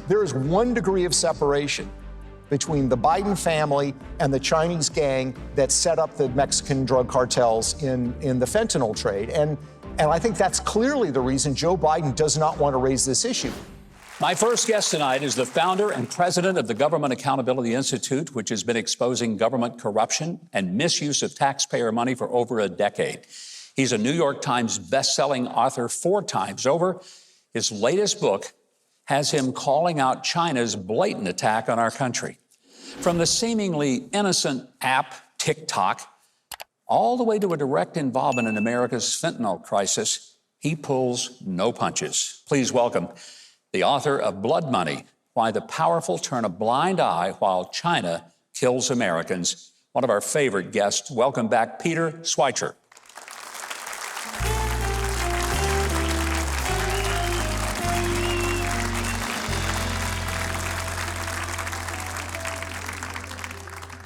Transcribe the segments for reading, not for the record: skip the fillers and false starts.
there is 1 degree of separation between the Biden family and the Chinese gang that set up the Mexican drug cartels in the fentanyl trade. And I think that's clearly the reason Joe Biden does not want to raise this issue. My first guest tonight is the founder and president of the Government Accountability Institute, which has been exposing government corruption and misuse of taxpayer money for over a decade. He's a New York Times best-selling author 4 times over. His latest book has him calling out China's blatant attack on our country. From the seemingly innocent app TikTok, all the way to a direct involvement in America's fentanyl crisis, he pulls no punches. Please welcome the author of Blood Money, Why the Powerful Turn a Blind Eye While China Kills Americans. One of our favorite guests. Welcome back, Peter Schweizer.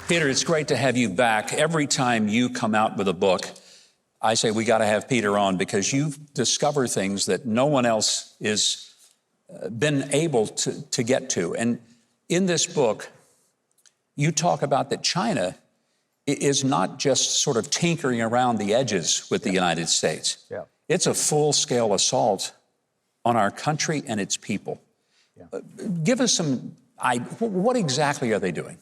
Peter, it's great to have you back. Every time you come out with a book, I say we got to have Peter on because you've discovered things that no one else is been able to get to. And in this book, you talk about that China is not just sort of tinkering around the edges with the United States. Yeah. It's a full-scale assault on our country and its people. Yeah. Give us some what exactly are they doing?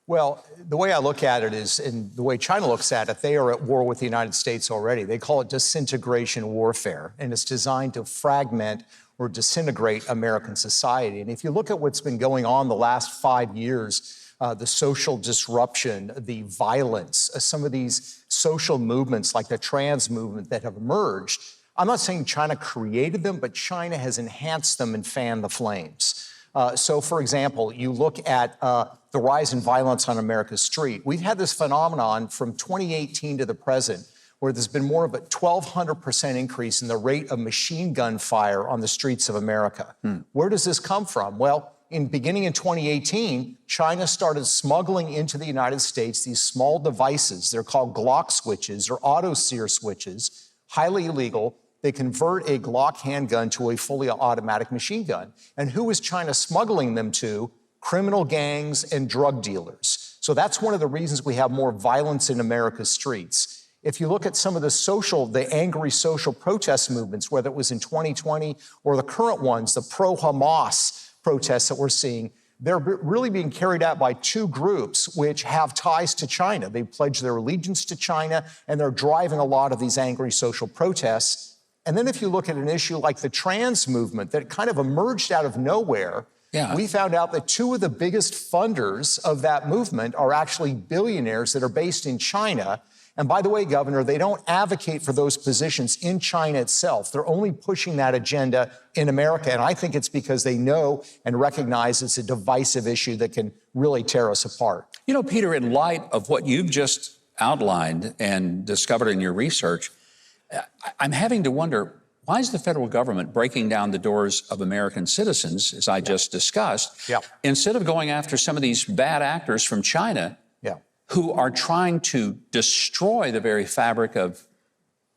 Well, the way I look at it is, and the way China looks at it, they are at war with the United States already. They call it disintegration warfare, and it's designed to fragment or disintegrate American society. And if you look at what's been going on the last 5 years, the social disruption, the violence, some of these social movements like the trans movement that have emerged, I'm not saying China created them, but China has enhanced them and fanned the flames. So, for example, you look at the rise in violence on America's street. We've had this phenomenon from 2018 to the present, where there's been more of a 1,200% increase in the rate of machine gun fire on the streets of America. Where does this come from? Well, beginning in 2018, China started smuggling into the United States these small devices. They're called Glock switches or auto sear switches, highly illegal. They convert a Glock handgun to a fully automatic machine gun. And who is China smuggling them to? Criminal gangs and drug dealers. So that's one of the reasons we have more violence in America's streets. If you look at some of the angry social protest movements, whether it was in 2020 or the current ones, the pro-Hamas protests that we're seeing, they're really being carried out by 2 groups which have ties to China. They pledge their allegiance to China, and they're driving a lot of these angry social protests. And then if you look at an issue like the trans movement that kind of emerged out of nowhere, we found out that 2 of the biggest funders of that movement are actually billionaires that are based in China. And by the way, Governor, they don't advocate for those positions in China itself. They're only pushing that agenda in America. And I think it's because they know and recognize it's a divisive issue that can really tear us apart. You know, Peter, in light of what you've just outlined and discovered in your research, I'm having to wonder, why is the federal government breaking down the doors of American citizens, as I just discussed, instead of going after some of these bad actors from China who are trying to destroy the very fabric of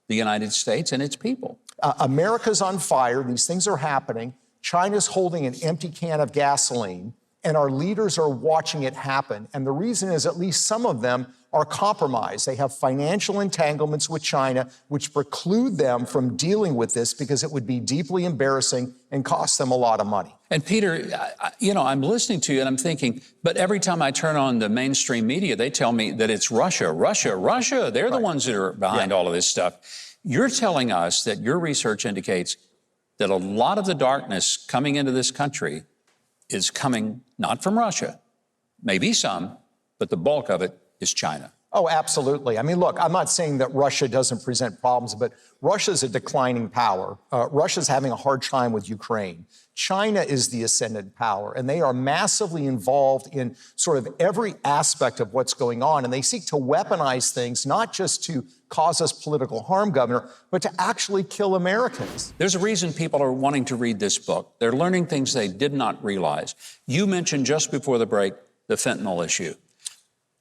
the United States and its people? America's on fire. These things are happening. China's holding an empty can of gasoline, and our leaders are watching it happen. And the reason is at least some of them are compromised. They have financial entanglements with China, which preclude them from dealing with this because it would be deeply embarrassing and cost them a lot of money. And Peter, you know, I'm listening to you and I'm thinking, but every time I turn on the mainstream media, they tell me that it's Russia. They're the ones that are behind all of this stuff. You're telling us that your research indicates that a lot of the darkness coming into this country is coming not from Russia, maybe some, but the bulk of it is China. Oh, absolutely. I mean, look, I'm not saying that Russia doesn't present problems, but Russia's a declining power. Russia's having a hard time with Ukraine. China is the ascendant power, and they are massively involved in sort of every aspect of what's going on. And they seek to weaponize things, not just to cause us political harm, Governor, but to actually kill Americans. There's a reason people are wanting to read this book. They're learning things they did not realize. You mentioned just before the break the fentanyl issue.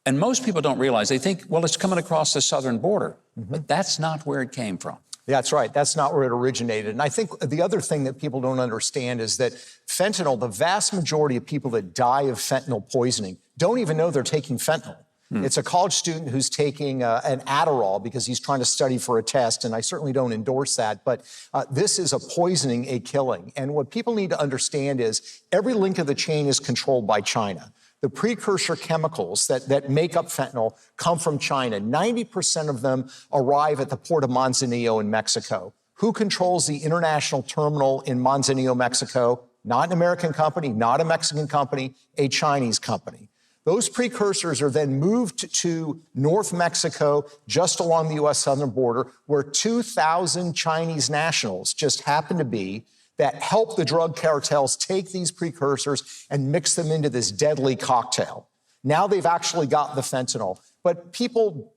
And most people don't realize, they think, well, it's coming across the southern border. But that's not where it came from. That's right. That's not where it originated. And I think the other thing that people don't understand is that fentanyl, the vast majority of people that die of fentanyl poisoning don't even know they're taking fentanyl. It's a college student who's taking an Adderall because he's trying to study for a test, and I certainly don't endorse that, but this is a poisoning, a killing. And what people need to understand is every link of the chain is controlled by China. The precursor chemicals that make up fentanyl come from China. 90% of them arrive at the port of Manzanillo in Mexico. Who controls the international terminal in Manzanillo, Mexico? Not an American company, not a Mexican company, a Chinese company. Those precursors are then moved to North Mexico, just along the U.S. southern border, where 2,000 Chinese nationals just happen to be that help the drug cartels take these precursors and mix them into this deadly cocktail. Now they've actually got the fentanyl. But people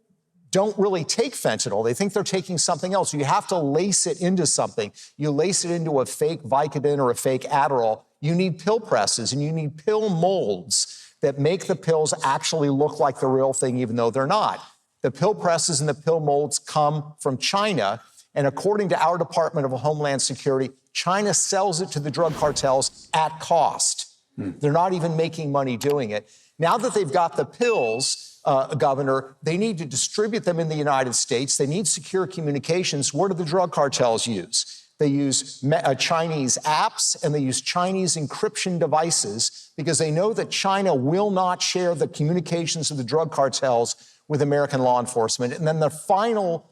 don't really take fentanyl. They think they're taking something else. You have to lace it into something. You lace it into a fake Vicodin or a fake Adderall. You need pill presses and you need pill molds that make the pills actually look like the real thing, even though they're not. The pill presses and the pill molds come from China, and according to our Department of Homeland Security, China sells it to the drug cartels at cost. They're not even making money doing it. Now that they've got the pills, Governor, they need to distribute them in the United States. They need secure communications. What do the drug cartels use? They use Chinese apps and they use Chinese encryption devices because they know that China will not share the communications of the drug cartels with American law enforcement. And then the final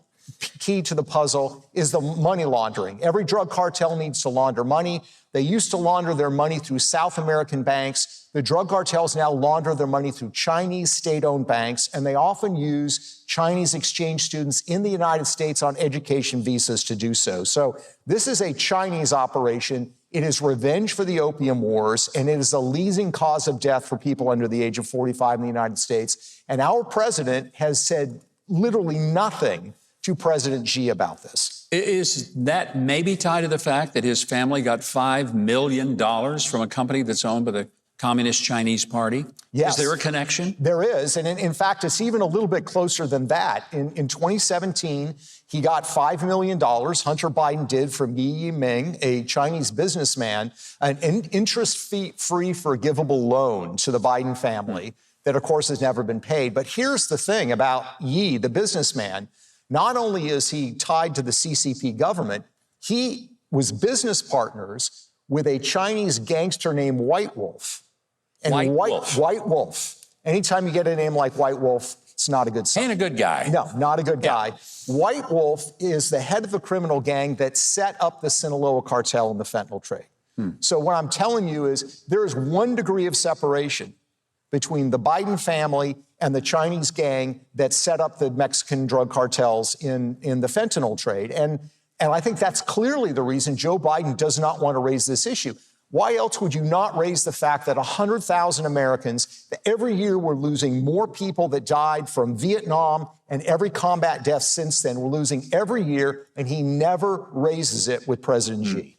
key to the puzzle is the money laundering. Every drug cartel needs to launder money. They used to launder their money through South American banks. The drug cartels now launder their money through Chinese state-owned banks, and they often use Chinese exchange students in the United States on education visas to do so. So this is a Chinese operation. It is revenge for the opium wars, and it is a leading cause of death for people under the age of 45 in the United States. And our president has said literally nothing to President Xi about this. Is that maybe tied to the fact that his family got $5 million from a company that's owned by the Communist Chinese Party? Yes. Is there a connection? There is. And in fact, it's even a little bit closer than that. In 2017, he got $5 million, Hunter Biden did, from Yi Yiming, a Chinese businessman, an interest-free forgivable loan to the Biden family that, of course, has never been paid. But here's the thing about Yi, the businessman. Not only is he tied to the CCP government, he was business partners with a Chinese gangster named White Wolf. And White Wolf. Anytime you get a name like White Wolf, it's not a good sign. Ain't a good guy. No, not a good guy. White Wolf is the head of the criminal gang that set up the Sinaloa cartel and the fentanyl trade. So what I'm telling you is there is 1 degree of separation between the Biden family and the Chinese gang that set up the Mexican drug cartels in the fentanyl trade. And I think that's clearly the reason Joe Biden does not want to raise this issue. Why else would you not raise the fact that 100,000 Americans, that every year we're losing more people that died from Vietnam and every combat death since then, we're losing every year, and he never raises it with President Xi.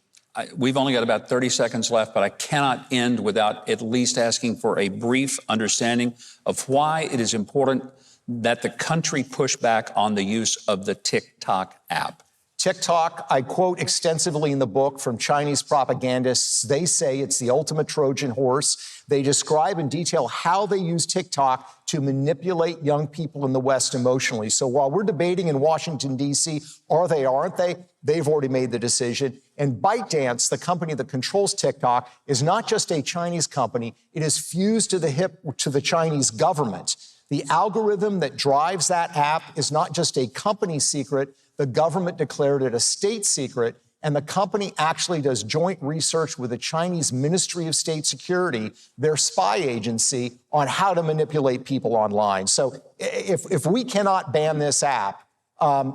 We've only got about 30 seconds left, but I cannot end without at least asking for a brief understanding of why it is important that the country push back on the use of the TikTok app. TikTok, I quote extensively in the book from Chinese propagandists. They say it's the ultimate Trojan horse. They describe in detail how they use TikTok to manipulate young people in the West emotionally. So while we're debating in Washington, D.C., are they, aren't they? They've already made the decision. And ByteDance, the company that controls TikTok, is not just a Chinese company. It is fused to the hip to the Chinese government. The algorithm that drives that app is not just a company secret. The government declared it a state secret, and the company actually does joint research with the Chinese Ministry of State Security, their spy agency, on how to manipulate people online. So if we cannot ban this app,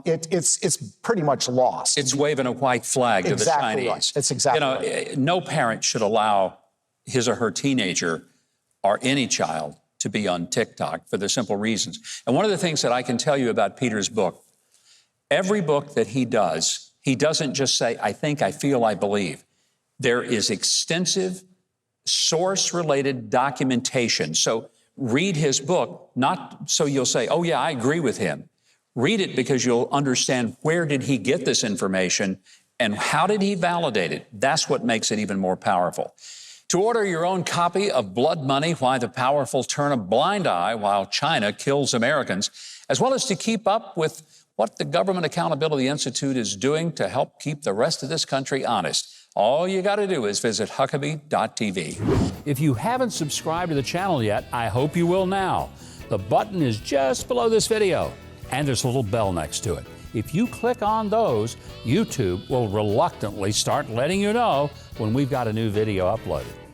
it's pretty much lost. It's waving a white flag to the Chinese. Right. That's exactly right. No parent should allow his or her teenager or any child to be on TikTok for the simple reasons. And one of the things that I can tell you about Peter's book, every book that he does, he doesn't just say, I think, I feel, I believe. There is extensive source-related documentation. So read his book, not so you'll say, oh, yeah, I agree with him. Read it because you'll understand where did he get this information and how did he validate it. That's what makes it even more powerful. To order your own copy of Blood Money, Why the Powerful Turn a Blind Eye While China Kills Americans, as well as to keep up with what the Government Accountability Institute is doing to help keep the rest of this country honest, all you got to do is visit Huckabee.tv. If you haven't subscribed to the channel yet, I hope you will now. The button is just below this video, and there's a little bell next to it. If you click on those, YouTube will reluctantly start letting you know when we've got a new video uploaded.